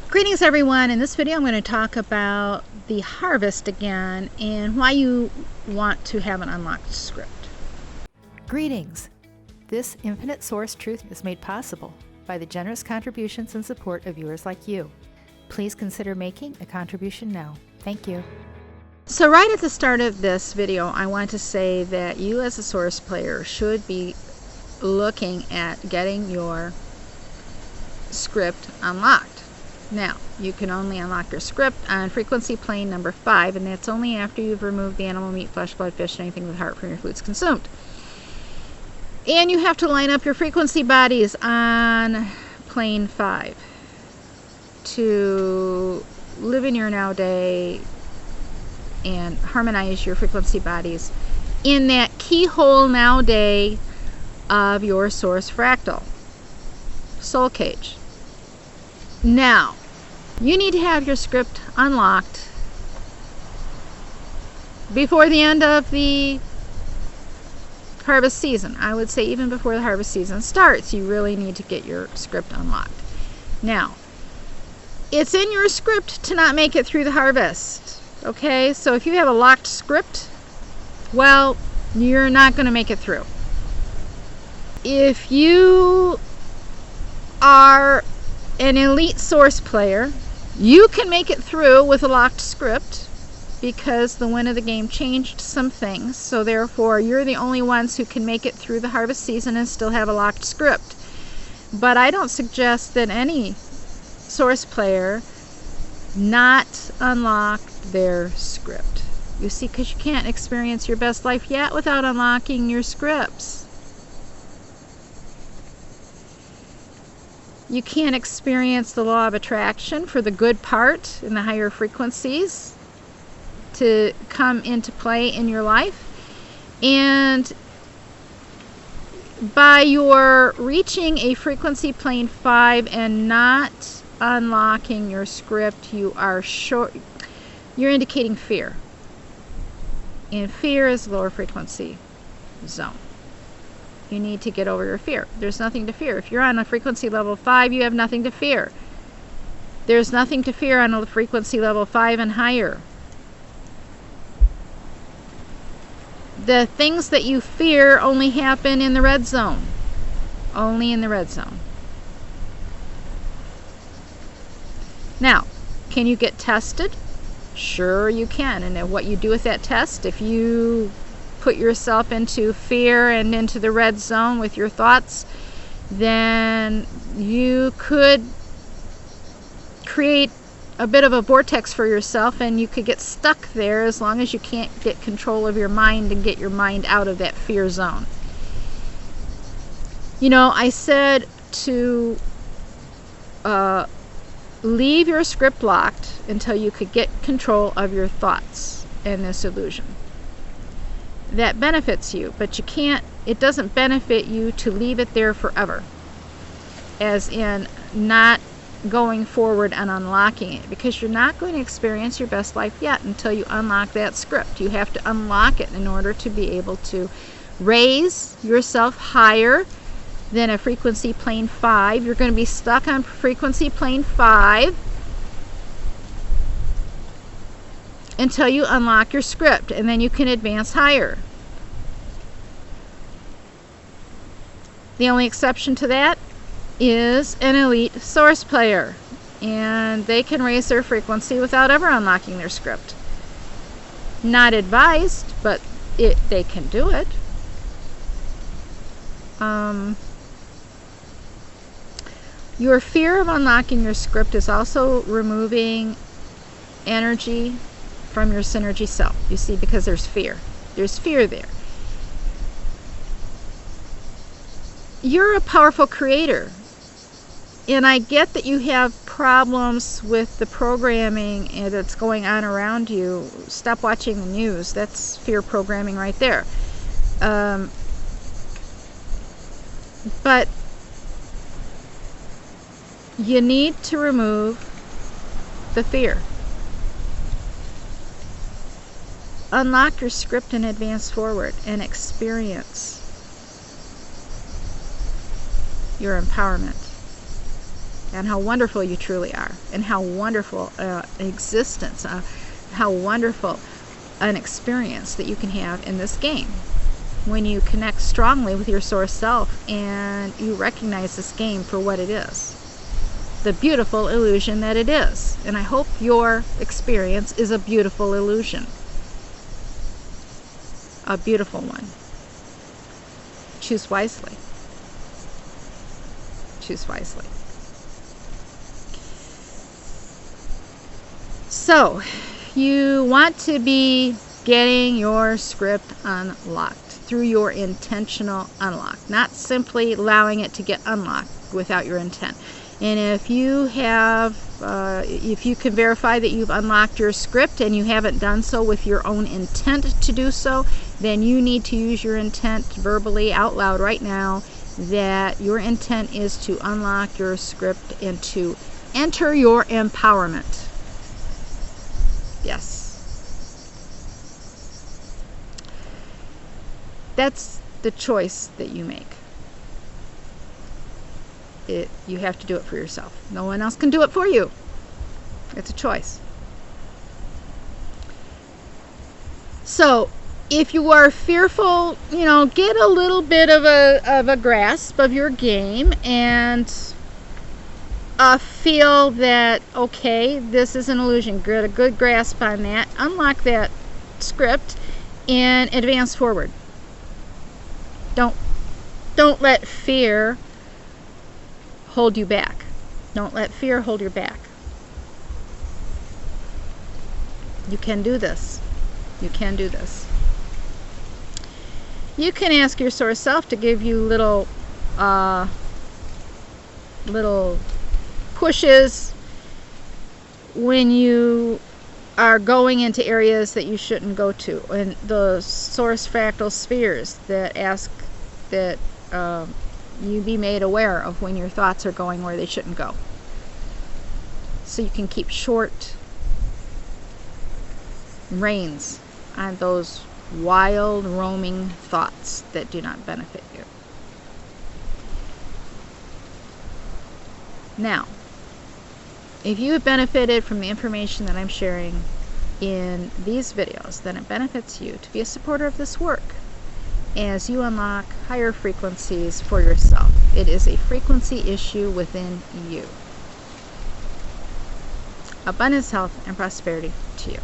Greetings everyone. In this video I'm going to talk about the harvest again and why you want to have an unlocked script. Greetings! This infinite source truth is made possible by the generous contributions and support of viewers like you. Please consider making a contribution now. Thank you. So right at the start of this video I want to say that you as a source player should be looking at getting your script unlocked. Now, you can only unlock your script on frequency plane number 5, and that's only after you've removed the animal, meat, flesh, blood, fish, and anything with heart from your foods consumed. And you have to line up your frequency bodies on plane 5 to live in your now day and harmonize your frequency bodies in that keyhole now day of your source fractal soul cage. Now, you need to have your script unlocked before the end of the harvest season. I would say even before the harvest season starts, you really need to get your script unlocked. Now, it's in your script to not make it through the harvest. Okay, so if you have a locked script, well, you're not going to make it through. If you are an elite source player, you can make it through with a locked script because the win of the game changed some things. So therefore, you're the only ones who can make it through the harvest season and still have a locked script. But I don't suggest that any source player not unlock their script. You see, because you can't experience your best life yet without unlocking your scripts. You can't experience the law of attraction for the good part in the higher frequencies to come into play in your life. And by your reaching a frequency plane 5 and not unlocking your script, you're indicating fear. And fear is lower frequency zone. You need to get over your fear. There's nothing to fear. If you're on a frequency level 5, you have nothing to fear. There's nothing to fear on a frequency level 5 and higher. The things that you fear only happen in the red zone. Only in the red zone. Now, can you get tested? Sure you can. And what you do with that test, if you put yourself into fear and into the red zone with your thoughts, then you could create a bit of a vortex for yourself and you could get stuck there as long as you can't get control of your mind and get your mind out of that fear zone. You know, I said to leave your script locked until you could get control of your thoughts and this illusion. That benefits you, but it doesn't benefit you to leave it there forever, as in not going forward and unlocking it, because you're not going to experience your best life yet until you unlock that script. You have to unlock it in order to be able to raise yourself higher than a frequency plane 5. You're going to be stuck on frequency plane 5 until you unlock your script, and then you can advance higher. The only exception to that is an elite source player, and they can raise their frequency without ever unlocking their script. Not advised, but they can do it. Your fear of unlocking your script is also removing energy from your synergy self. You see, because there's fear. There's fear there. You're a powerful creator. And I get that you have problems with the programming that's going on around you. Stop watching the news. That's fear programming right there. But you need to remove the fear. Unlock your script and advance forward and experience your empowerment and how wonderful you truly are, and how wonderful existence, how wonderful an experience that you can have in this game when you connect strongly with your source self and you recognize this game for what it is, the beautiful illusion that it is. And I hope your experience is a beautiful illusion, a beautiful one. Choose wisely. Choose wisely. So, you want to be getting your script unlocked through your intentional unlock, not simply allowing it to get unlocked without your intent. And if you have, if you can verify that you've unlocked your script and you haven't done so with your own intent to do so, then you need to use your intent verbally out loud right now that your intent is to unlock your script and to enter your empowerment. Yes. That's the choice that you make. You have to do it for yourself. No one else can do it for you. It's a choice. So, if you are fearful, get a little bit of a grasp of your game and feel that, okay, this is an illusion. Get a good grasp on that. Unlock that script and advance forward. Don't let fear hold you back. Don't let fear hold you back. You can do this. You can do this. You can ask your source self to give you little pushes when you are going into areas that you shouldn't go to, and the source fractal spheres that ask that you be made aware of when your thoughts are going where they shouldn't go, so you can keep short reins on those wild roaming thoughts that do not benefit you. Now, if you have benefited from the information that I'm sharing in these videos, then it benefits you to be a supporter of this work as you unlock higher frequencies for yourself. It is a frequency issue within you. Abundance, health, and prosperity to you.